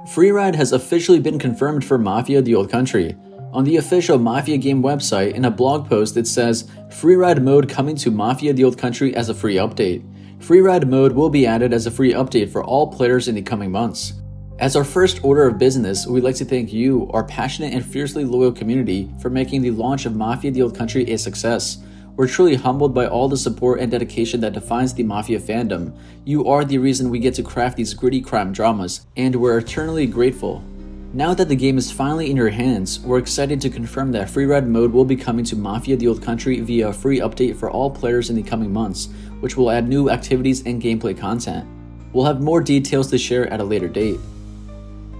Freeride has officially been confirmed for Mafia The Old Country. On the official Mafia game website, in a blog post it says, Freeride mode coming to Mafia The Old Country as a free update. Freeride mode will be added as a free update for all players in the coming months. As our first order of business, we'd like to thank you, our passionate and fiercely loyal community, for making the launch of Mafia The Old Country a success. We're truly humbled by all the support and dedication that defines the Mafia fandom. You are the reason we get to craft these gritty crime dramas, and we're eternally grateful. Now that the game is finally in your hands, we're excited to confirm that Freeride mode will be coming to Mafia The Old Country via a free update for all players in the coming months, which will add new activities and gameplay content. We'll have more details to share at a later date.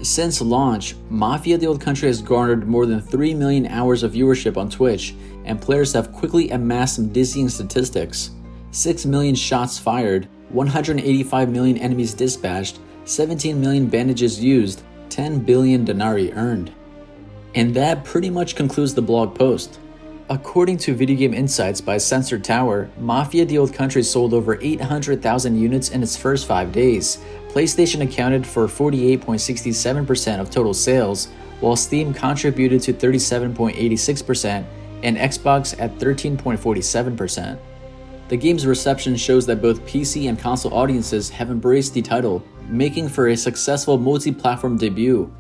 Since launch, Mafia The Old Country has garnered more than 3 million hours of viewership on Twitch, and players have quickly amassed some dizzying statistics. 6 million shots fired, 185 million enemies dispatched, 17 million bandages used, 10 billion denarii earned. And that pretty much concludes the blog post. According to Video Game Insights by Sensor Tower, Mafia The Old Country sold over 800,000 units in its first 5 days. PlayStation accounted for 48.67% of total sales, while Steam contributed to 37.86% and Xbox at 13.47%. The game's reception shows that both PC and console audiences have embraced the title, making for a successful multi-platform debut.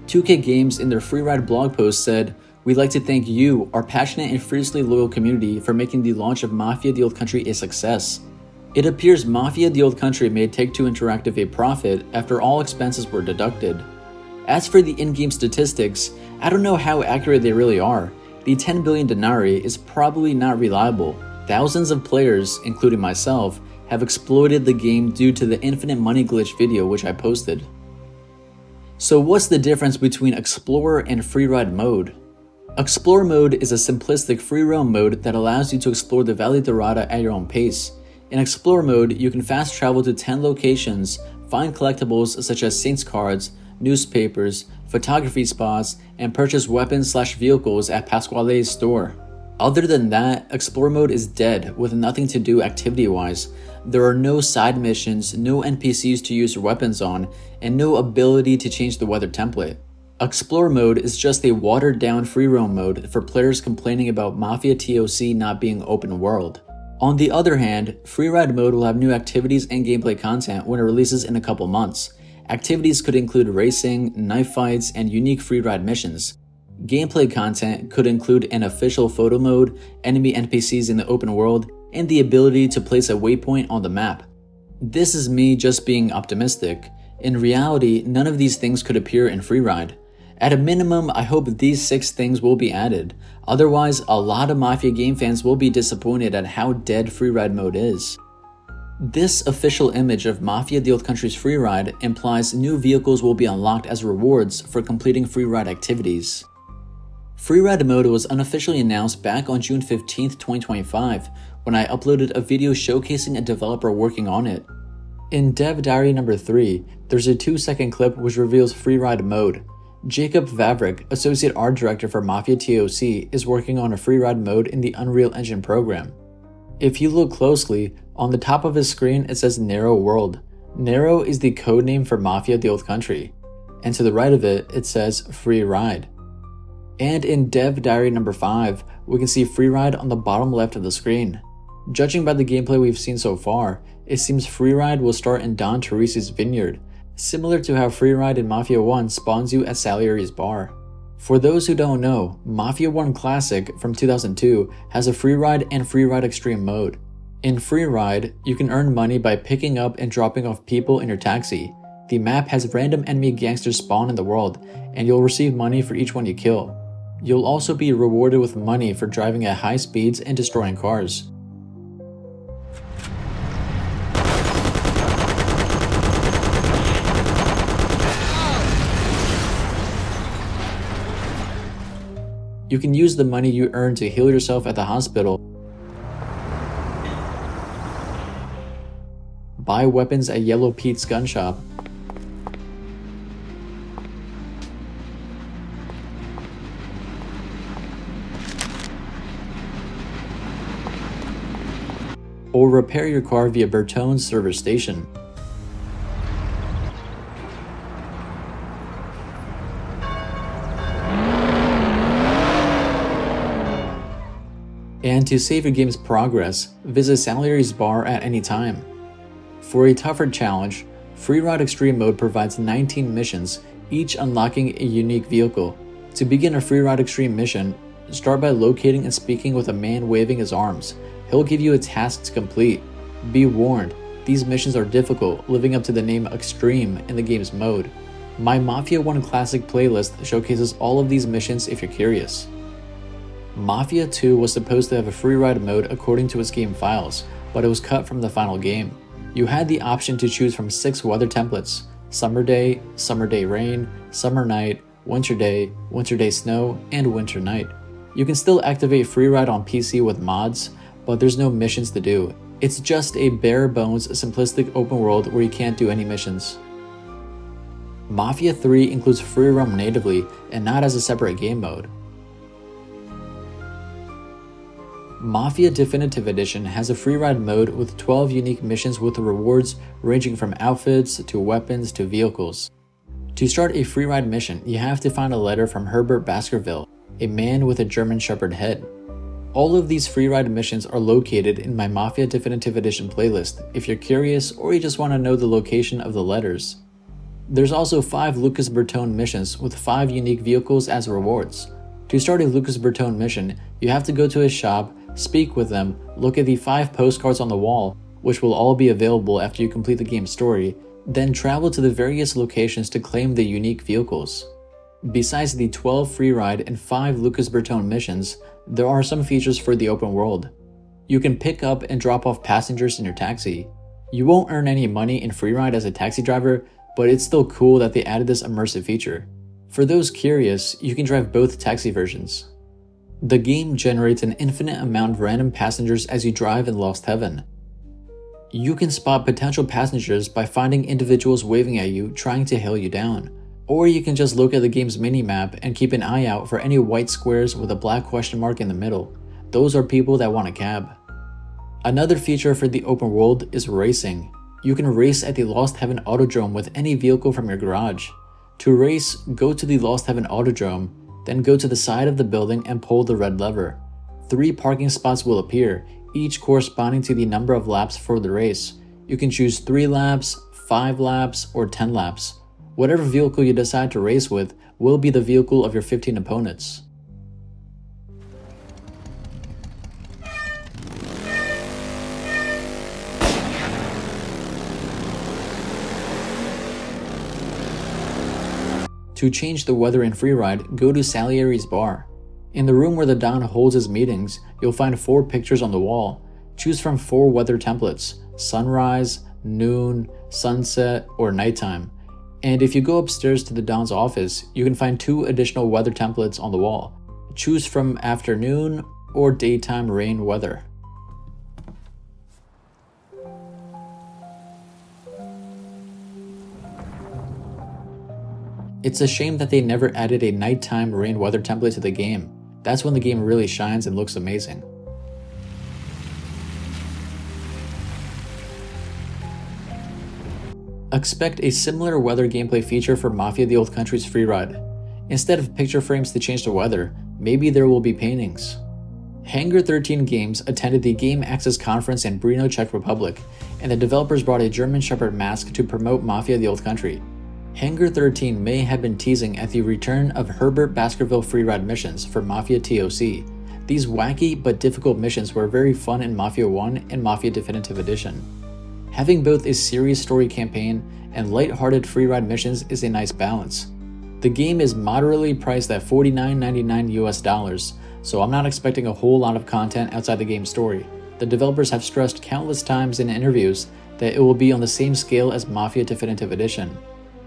2K Games in their Freeride blog post said, "We'd like to thank you, our passionate and fiercely loyal community, for making the launch of Mafia The Old Country a success. It appears Mafia The Old Country made Take-Two Interactive a profit after all expenses were deducted. As for the in-game statistics, I don't know how accurate they really are. The 10 billion denarii is probably not reliable. Thousands of players, including myself, have exploited the game due to the infinite money glitch video which I posted." So what's the difference between Explorer and Freeride mode? Explorer mode is a simplistic free roam mode that allows you to explore the Valle Dorata at your own pace. In Explorer mode, you can fast travel to 10 locations, find collectibles such as Saints cards, newspapers, photography spots, and purchase weapons/vehicles at Pasquale's store. Other than that, Explorer mode is dead, with nothing to do activity-wise. There are no side missions, no NPCs to use your weapons on, and no ability to change the weather template. Explorer mode is just a watered-down free roam mode for players complaining about Mafia TOC not being open world. On the other hand, Freeride mode will have new activities and gameplay content when it releases in a couple months. Activities could include racing, knife fights, and unique Freeride missions. Gameplay content could include an official photo mode, enemy NPCs in the open world, and the ability to place a waypoint on the map. This is me just being optimistic. In reality, none of these things could appear in Freeride. At a minimum, I hope these 6 things will be added. Otherwise, a lot of Mafia game fans will be disappointed at how dead Freeride mode is. This official image of Mafia The Old Country's Freeride implies new vehicles will be unlocked as rewards for completing Freeride activities. Freeride mode was unofficially announced back on June 15, 2025, when I uploaded a video showcasing a developer working on it. In Dev Diary number 3, there's a 2-second clip which reveals Freeride mode. Jacob Vavrick, Associate Art Director for Mafia TOC, is working on a Freeride mode in the Unreal Engine program. If you look closely, on the top of his screen it says Narrow World. Narrow is the codename for Mafia The Old Country. And to the right of it, it says Freeride. And in Dev Diary number 5, we can see Freeride on the bottom left of the screen. Judging by the gameplay we've seen so far, it seems Freeride will start in Don Torrisi's vineyard, similar to how Freeride in Mafia 1 spawns you at Salieri's bar. For those who don't know, Mafia 1 Classic from 2002 has a Freeride and Freeride Extreme mode. In Freeride, you can earn money by picking up and dropping off people in your taxi. The map has random enemy gangsters spawn in the world, and you'll receive money for each one you kill. You'll also be rewarded with money for driving at high speeds and destroying cars. You can use the money you earn to heal yourself at the hospital, buy weapons at Yellow Pete's gun shop, or repair your car via Bertone's service station. And to save your game's progress, visit Salieri's bar at any time. For a tougher challenge, Freeride Extreme Mode provides 19 missions, each unlocking a unique vehicle. To begin a Freeride Extreme mission, start by locating and speaking with a man waving his arms. He'll give you a task to complete. Be warned, these missions are difficult, living up to the name Extreme in the game's mode. My Mafia 1 Classic playlist showcases all of these missions if you're curious. Mafia 2 was supposed to have a Freeride mode according to its game files, but it was cut from the final game. You had the option to choose from 6 weather templates: Summer Day Rain, Summer Night, Winter Day Snow, and Winter Night. You can still activate Freeride on PC with mods, but there's no missions to do. It's just a bare bones simplistic open world where you can't do any missions. Mafia 3 includes free roam natively and not as a separate game mode. Mafia Definitive Edition has a Freeride mode with 12 unique missions with rewards ranging from outfits to weapons to vehicles. To start a Freeride mission, you have to find a letter from Herbert Baskerville, a man with a German Shepherd head. All of these Freeride missions are located in my Mafia Definitive Edition playlist if you're curious or you just want to know the location of the letters. There's also 5 Lucas Bertone missions with 5 unique vehicles as rewards. To start a Lucas Bertone mission, you have to go to his shop, speak with them, look at the 5 postcards on the wall, which will all be available after you complete the game's story, then travel to the various locations to claim the unique vehicles. Besides the 12 Freeride and 5 Lucas Bertone missions, there are some features for the open world. You can pick up and drop off passengers in your taxi. You won't earn any money in Freeride as a taxi driver, but it's still cool that they added this immersive feature. For those curious, you can drive both taxi versions. The game generates an infinite amount of random passengers as you drive in Lost Heaven. You can spot potential passengers by finding individuals waving at you trying to hail you down. Or you can just look at the game's minimap and keep an eye out for any white squares with a black question mark in the middle. Those are people that want a cab. Another feature for the open world is racing. You can race at the Lost Heaven Autodrome with any vehicle from your garage. To race, go to the Lost Heaven Autodrome, then go to the side of the building and pull the red lever. 3 parking spots will appear, each corresponding to the number of laps for the race. You can choose 3 laps, 5 laps, or 10 laps. Whatever vehicle you decide to race with will be the vehicle of your 15 opponents. To change the weather in Freeride, go to Salieri's bar. In the room where the Don holds his meetings, you'll find 4 pictures on the wall. Choose from 4 weather templates: sunrise, noon, sunset, or nighttime. And if you go upstairs to the Don's office, you can find 2 additional weather templates on the wall. Choose from afternoon or daytime rain weather. It's a shame that they never added a nighttime rain weather template to the game. That's when the game really shines and looks amazing. Expect a similar weather gameplay feature for Mafia The Old Country's Freeride. Instead of picture frames to change the weather, maybe there will be paintings. Hangar 13 Games attended the Game Access Conference in Brno, Czech Republic, and the developers brought a German Shepherd mask to promote Mafia The Old Country. Hangar 13 may have been teasing at the return of Herbert Baskerville Freeride missions for Mafia TOC. These wacky but difficult missions were very fun in Mafia 1 and Mafia Definitive Edition. Having both a serious story campaign and light-hearted Freeride missions is a nice balance. The game is moderately priced at $49.99 US, so I'm not expecting a whole lot of content outside the game's story. The developers have stressed countless times in interviews that it will be on the same scale as Mafia Definitive Edition.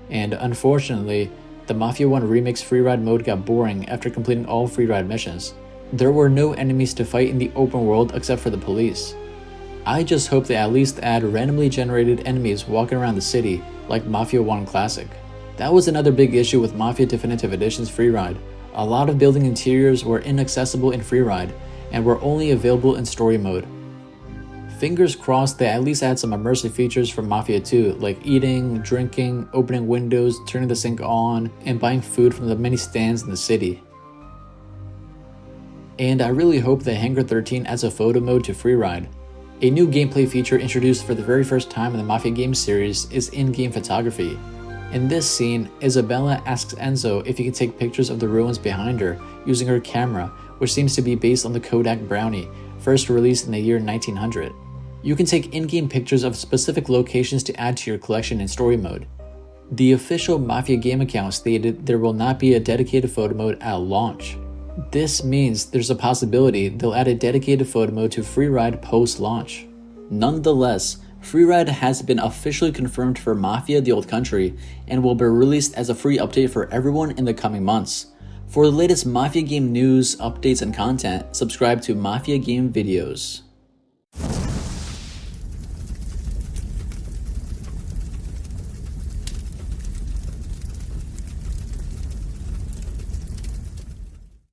And unfortunately, the Mafia 1 Remix Freeride mode got boring after completing all Freeride missions. There were no enemies to fight in the open world except for the police. I just hope they at least add randomly generated enemies walking around the city like Mafia 1 Classic. That was another big issue with Mafia Definitive Edition's Freeride. A lot of building interiors were inaccessible in Freeride and were only available in story mode. Fingers crossed they at least add some immersive features from Mafia 2, like eating, drinking, opening windows, turning the sink on, and buying food from the many stands in the city. And I really hope that Hangar 13 adds a photo mode to Freeride. A new gameplay feature introduced for the very first time in the Mafia game series is in-game photography. In this scene, Isabella asks Enzo if he can take pictures of the ruins behind her using her camera, which seems to be based on the Kodak Brownie, first released in the year 1900. You can take in-game pictures of specific locations to add to your collection in story mode. The official Mafia game account stated there will not be a dedicated photo mode at launch. This means there's a possibility they'll add a dedicated photo mode to Freeride post-launch. Nonetheless, Freeride has been officially confirmed for Mafia The Old Country and will be released as a free update for everyone in the coming months. For the latest Mafia game news, updates, and content, subscribe to Mafia Game Videos.